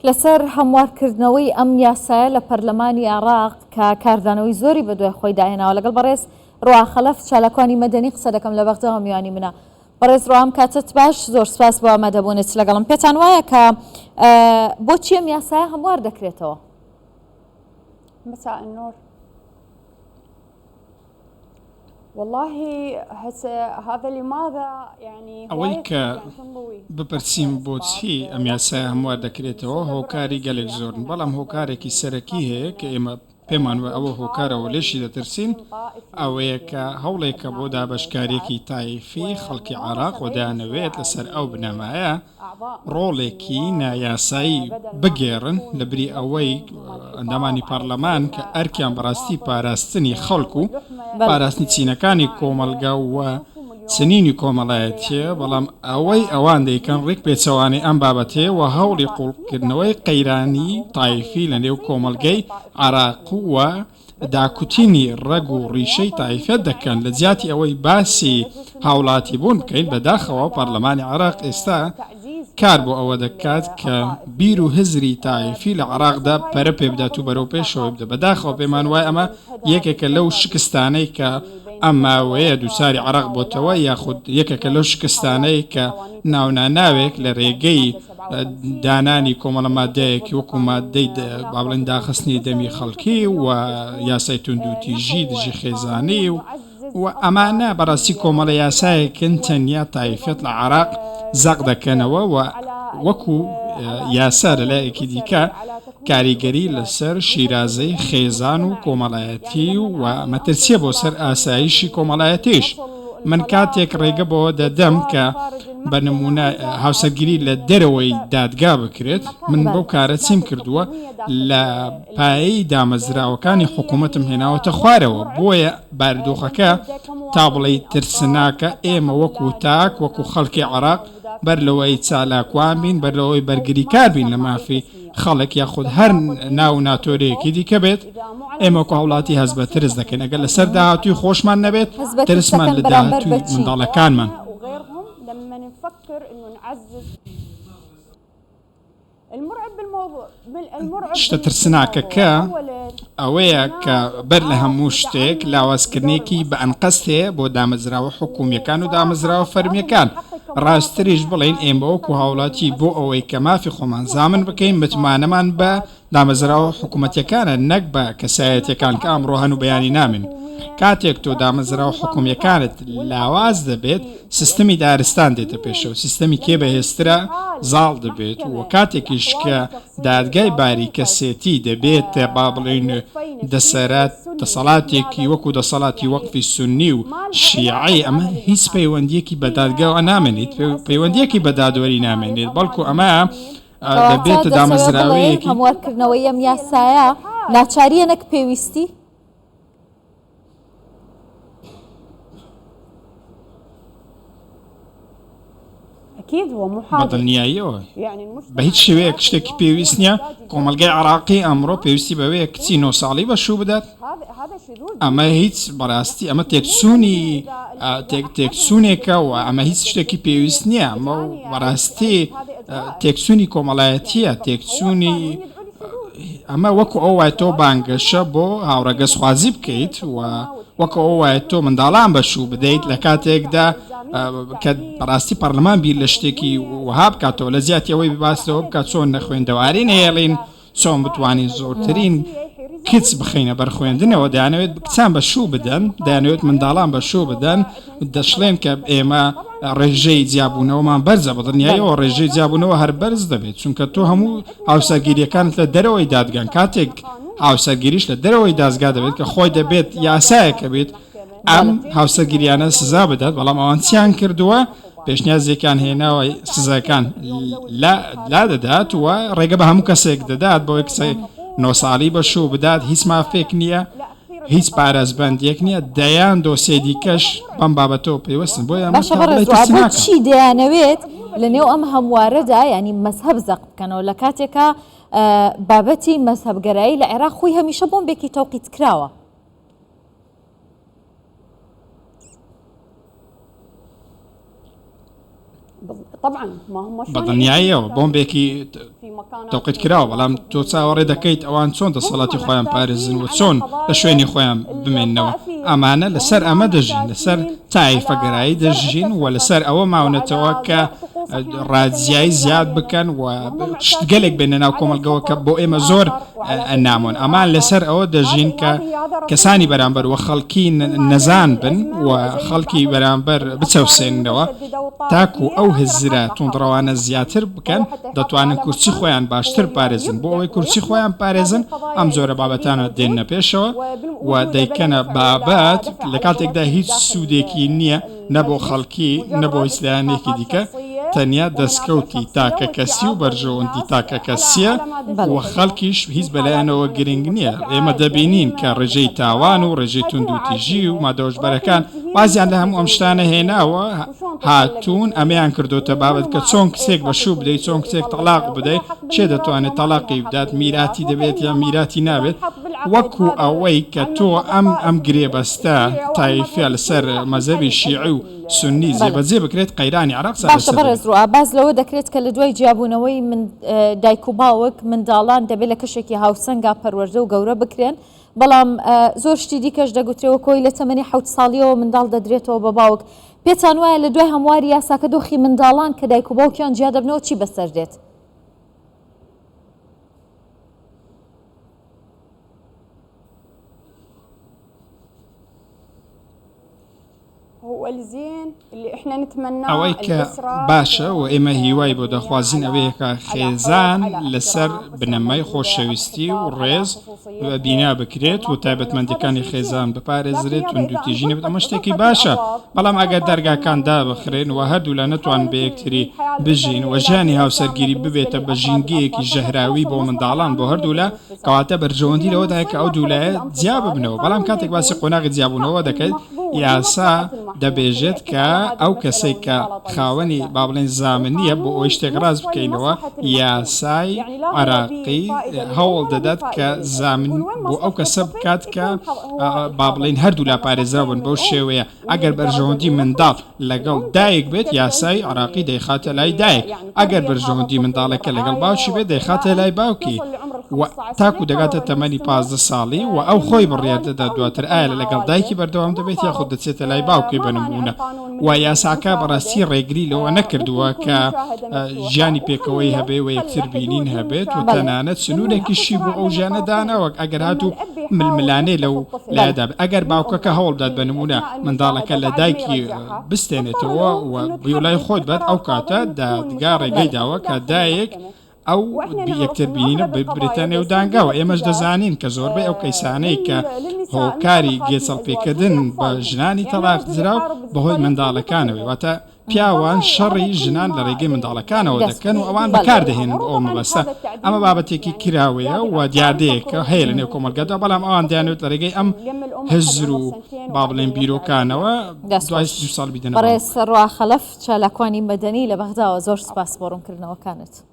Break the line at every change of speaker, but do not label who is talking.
لەسەر هەموارکردنەوەی ئەم یاسایە لە پەرلەمانی عێراق کە کاردانەوەی زۆری بەدوای خۆی داهێناوە لەگەڵ بەڕێز ڕوا خەلەف چالاکوانی مەدەنی قسە دەکەم لە بەغداوە میوانی منە. بەڕێز ڕوام کاتت باش، زۆر سپاس بۆ ئامادەبوونت لەگەڵم. پێتان وایە کە بۆچی ئەم یاسایە هەموار دەکرێتەوە؟
مساء النور. والله هسه هذا لماذا يعني
ئەوەی کە بپرسیم بۆچی ئەم یاسایە هەموار دەکرێتەوە هۆکاری گەلێک زۆرن، بەڵام هۆکارێکی سەرەکی هەیە کە ئێمە پێمان وە ئەوە هۆکارەوە لێشی دەترسین، ئەوەیە کە هەوڵێکە بۆ دابەشکارێکی تایفی خەڵکی عێراق و دەیانەوێت لەسەر ئەو بنەمایە ڕۆڵێکی نایاسایی بگێڕن لەبری ئەوەی ئەندامانی پارلەمان کە ئەرکیان بەڕاستی پاراستنی خەڵکو و پاراستنی چینەکانی کۆمەلگا و چنینی کۆمەڵایەتیە، بەڵام ئەوەی ئەوان دەیکەن ڕێک پێچەوانی ئەم بابەتێ و هەوڵی قوڵکردنەوەی قەیرانی تایفی لە نێو کۆمەلگەی عێراق و داکوتینی ڕەگ و ڕیشەی تایفەت دەکەن لە جیاتی ئەوەی باسی هاوڵاتی بوون بکەین. بەداخەوە پەرلەمانی عێراق ئێستا کار بۆ ئەوە دەکات کە بیر و هزری تایفی لە عێراقدا پەرە پێ بدات و بەرەو پێشەوە بدە. بەداخەوە پێمان وایە ئەمە یەکێکە لەو شکستانەی کە ئەم ماوەیە دووساری عێراق بۆتەوە، یاخود یەکێکە لەو شکستانەی کە ناوناناوێک لە ڕێگەی دانانی کۆمەڵە مادەیەکی وەکو مادەی با بڵێن داخستنی دەمی خەڵکی و یاسای توندوتیژی دژی خێزانی و ئەمانە بەڕاستی کۆمەڵە یاسایەکن تەنیا تایفەت لە عێراق زەق دەکەنەوە و وەکو یاسا لەلایەکی دیکە کاریگەری لەسەر شیرازەی خێزان و کۆمەڵایەتی و مەترسیە بۆ سەر ئاسایشی کۆمەڵایەتیش. من کاتێک ڕێگە بەوە دەدەم کە بە نمونە هاوسەرگیری لە دەرەوەی دادگا بکرێت، من بەو کارە چیم کردووە لە پایەی دامەزراوەکانی حکوومەتم هێناوەتە خوارەوە، بۆیە بارودۆخەکە تا بڵێ ترسناکە ئێمە وەکو تاک وەکو خەڵکی عێراق بەر لەوەی چالاکوان بین، بەر لەوەی بەرگریکار بین لە مافی خەڵک یاخود هەر ناو ناتۆرەیەکی دیکە بێت، ئێمە کو هەوڵاتی هەست بە ترس دەکەین. ئەگەر لەسەر داهاتوی خۆشمان نەبێت ترسمان لە داهاتوی منداڵەکانمان. شتە ترسناکەکە ئەوەیە کە بەر لە هەموو شتێک لاوازکردنێکی بە ئەنقەست هەیە بۆ دامەزراوە حکوومیەکان و دامەزراوە فەرمیەکان. ڕاستریش بڵین ئێمە وەکو هاوڵاتی بۆ ئەوەی کە مافی خۆمان زامن بکەین متمانەمان بە دامەزراوە حکوومەتیەکانە، نەک بە کەسایەتیەکان کە ئەمڕۆ هەن و بەیانی نامن. کاتێک تۆ دامەزراوە حکوومیەکانت لاواز دەبێت سیستەمی دارستان دێتە پێشەوە، سیستەمی کێ بەهێزترە زاڵ دەبێت و کاتێکیش کە دادگای باریکەسێتی دەبێتە با بڵێن دەسەڵاتێکی وەکو دەسەڵاتی وەقفی سونی و شیعی، ئەمە هیچ پەیوەندیەکی بە دادگاوە نامێنێت، پەیوەندیەکی بە دادوەری نامێنێت، بەڵکو ئەمە دەبێتە دامەزراوەیەکی.
هەموارکردنەوەی ئەم یاسایە ناچاریە نەک پێویستی؟
بەدڵنیاییەوە بە هیچ شێوەیەک شتێکی پێویست نییە کۆمەلگای عێراقی ئەمڕۆ پێویستی بەوەیە کچی 9 ساڵی بەشوو بدات. ئەمە هیچ بەڕاستی ئەمە تێکسوونێکە و ئەمە هیچ شتێکی پێویست نییە. ئەمە بەڕاستی تێکسوونی کۆمەڵایەتیە، تێکسوونی ئەمە وەکو ئەو وای تۆ بانگەشە بۆ هاوڕەگەسخوازی بکەیت و وەکو ئەو وای تۆ منداڵان بەشوو بدەیت لە کاتێکدا کە بەڕاستی پەرلەمان بیر لە شتێکی وها بکاتەوە لە زیاتی ئەوەی بباستەوە بکات چۆن نەخوێندەواری نهێڵین، چۆن بتوانین زۆرترین کچ بخینە بەرخوێندنەوە، دەیانەوێت کچان بەشوو بدەن، دەیانەوێت منداڵان بەشوو بدەن، دەشڵێن کە ئێمە ڕێژەی جیابوونەوەمان بەرزە. بەدڵنیاییەوە ڕێژەی جیابوونەوە هەر بەرز دەبێت، چونکە تۆ هەموو هاوسەرگیریەکانت لە دەرەوەی دادگان، کاتێک هاوسەرگیریش لە دەرەوەی دادگا دەبێت کە خۆی دەبێت یاسایەکە بێت ئەم هاوسەرگیریانە سزا بدات، بەڵام ئەوان چیان کردووە پێشنیازێکان هێناوە سزاکان لا دەدات و ڕێگە بە هەموو کەسێک دەدات بۆ کەسێک 9 ساڵی بەشوو بدات، هیچ مافێک نییە، هیچ پارێزبەندێک نییە، دەیان دۆسێ دیکەش بەم بابەتەوە پێوەستن. بۆ
چی دەیانەوێت لە نێو ئەم هەموارەدا ینی مەزهەب زەق بکەنەوە لە کاتێکە بابەتی مەزهەبگەرایی لە عێراق خۆی هەمیشە بۆمبێکی تەوقیت کراوە؟
طبعا ما هم
بەدڵنیاییەوە بۆمبێکی تەوقیت کراوە بەڵام تۆ چاوەڕێ دەکەیت ئەوان چۆن دەسەڵاتی خۆیان پارێزن و چۆن لە شوێنی خۆیان بمێننەوە ئەمانە لەسەر ئەمە دەژین لەسەر تایفەگەرایی دەژین و لەسەر ئەوە ماونەتەوە کە ڕاجایی زیاد بکەن و گەلێک بێنە ناو کۆمەلگەوە کە بۆ ئێمە زۆر نامۆن ئەمان لەسەر ئەوە دەژین کە کەسانی بەرامبەر و خەڵکی نەزان بن و خەڵکی بەرامبەر بچەوسێنەوە تاکو ئەو هزرە تونندڕەوانە زیاتر بکەن دەتوانن کورسی خۆیان باشتر پارێزن بۆ ئەوەی کورسی خۆیان پارێزن ئەم زۆرە بابەتانە دێنە پێشەوە و دەیکەنە بابەت لە کاتێکدا هیچ سوودێکی نییە نەبۆ خەڵکی نەبۆ ئیسلایانێکی دیکە تەنیا دەستکەوتی تاکە کەسی و بەرژەوەندی تاکە کەسیە و خەڵکیش هیچ بەلایەنەوە گرنگ نییە ئێمە دەبینین کە ڕێژەی تاوان و ڕێژەی توندوتیژی و مادەوەژبەرەکان وازیان لە هەموو ئەم شتانە هێناوە هاتوون ئەمەیان کردوتە بابەت کە چۆن کسێک بە شوو بدەیت چۆن کسێک تەلاق بدەیت چێ دەتوانێت تەلاقی بدات میراتی دەبێت یا میراتی نابێت وەکو ئەوەی کە تۆ ئەم گرێبەستە تایفیا لەسەر مەزەبی شیعی و سنی جێبەجێ بکرێت قەیرانی عەرەق
باشە بەڕێز ڕوا باز لەوە دەکرێت کە لە دوای جیابوونەوەی من دایک و باوک منداڵان دەبێت لە کەشێکی هاوسەنگا پەروەردە و گەورە بکرێن بەڵام زۆر شتی دیکەش دەگوترێەوە کۆی لە تەمەنی 7 ساڵیەوە منداڵ دەدرێتەوە بە باوک پێتان وایە لە دوای هەمواری یاساکە دۆخی منداڵان کە دایک و باوکیان جیا دەبنەوە چی بەسەر دێت؟
ئەوەی کە باشە و ئێمە هیوای بۆ دەخوازیین ئەوەیەکە خێزان لەسەر بنەمای خۆشەویستی و ڕێز بینا بکرێت و تایبەتمەندەکانی خێزان بپارێزرێت توندوتیژی نەبێت ئەمە شتێکی باشە بەڵام ئەگەر دەرگاکان دابخرێن و هەردوو لە نەتوان بە یەکتری بژین و ژیانی هاوسەرگیری ببێتە بە ژینگەیەکی ژەهراوی بۆ منداڵان بۆ هەردوو لە کەواتە بەرژەوەندی لەوەدایە کە ئەو دوولایە جیا ببنەوە بەڵام کاتێک باسی قۆناغی جیابوونەوە دەکەیت یاسا دەبێژێت کە ئەو کەسێک کە خاوەنی با بڵێن زامنیە بۆ ئەوی شتێک ڕاز بکەینەوە یاسای عێراقی هەوڵ دەدات کە زامن بۆ ئەو کەسە بکات کە با بڵێن هەردوو لا پارێزراون بەو شێوەیە ئەگەر بەرژەوەندی منداڵ لەگەڵ دایک بێت یاسای عێراقی دەیخاتە لای دایک ئەگەر بەرژەوەندی منداڵەکە لەگەڵ باوکی بێت دەیخاتە لای باوکی و تاکو دەگاتە تەمەنی 15 ساڵی و ئەو خۆی بڕیاردەدا دواتر ئایا لەگەڵ دایکی بەردەوام دەبێت یاخود دەچێتە لای باوکی بنمونە و یاساکە بەڕاستی ڕێگری لەوە نەکردووە کە ژیانی پێکەوەی هەبێ و یەکتر بینین هەبێت و تەنانەت سنوورێکیشی بۆ ئەو ژیانە داناوە ئەگەر هاتوو ململانێ لەو لایەدا ئەگەر باوکەکە هەوڵ بدات بە نمونە منداڵەکە لە دایکی بستێنێتەوە و بیولای خۆت بێت ئەو کاتە دادگا ڕێگەی داوە کە دایک ئەو یەکتر بینینە بریتانیا و دانگاوە ئێمەش دەزانین کە زۆربەی ئەو کەیسانەی کە هۆکاری گێچەڵپێکردن بە ژنانی تەلاق دراو بەهۆی منداڵەکانەوەی واتە پیاوان شەڕی ژنان لە ڕێگەی منداڵەکانەوە دەکەن و ئەوان بەکاردەهێنن بۆ ئەو مەبەستە ئەمە بابەتێکی کراوەیە و دیاردەیەکە هەیە لە نێو کۆمەلگادا بەڵام ئەوان دەیانوێت لە ڕێگەی ئەم هزر و با بڵێن بیرۆکانەوە دوای 2 ساڵ بیدەنەوە.
بەڕێز ڕوا خەلەف چالاکوانی مەدەنی لە بەغداوە زۆر سپاس بۆ ڕوونکردنەوەکانت.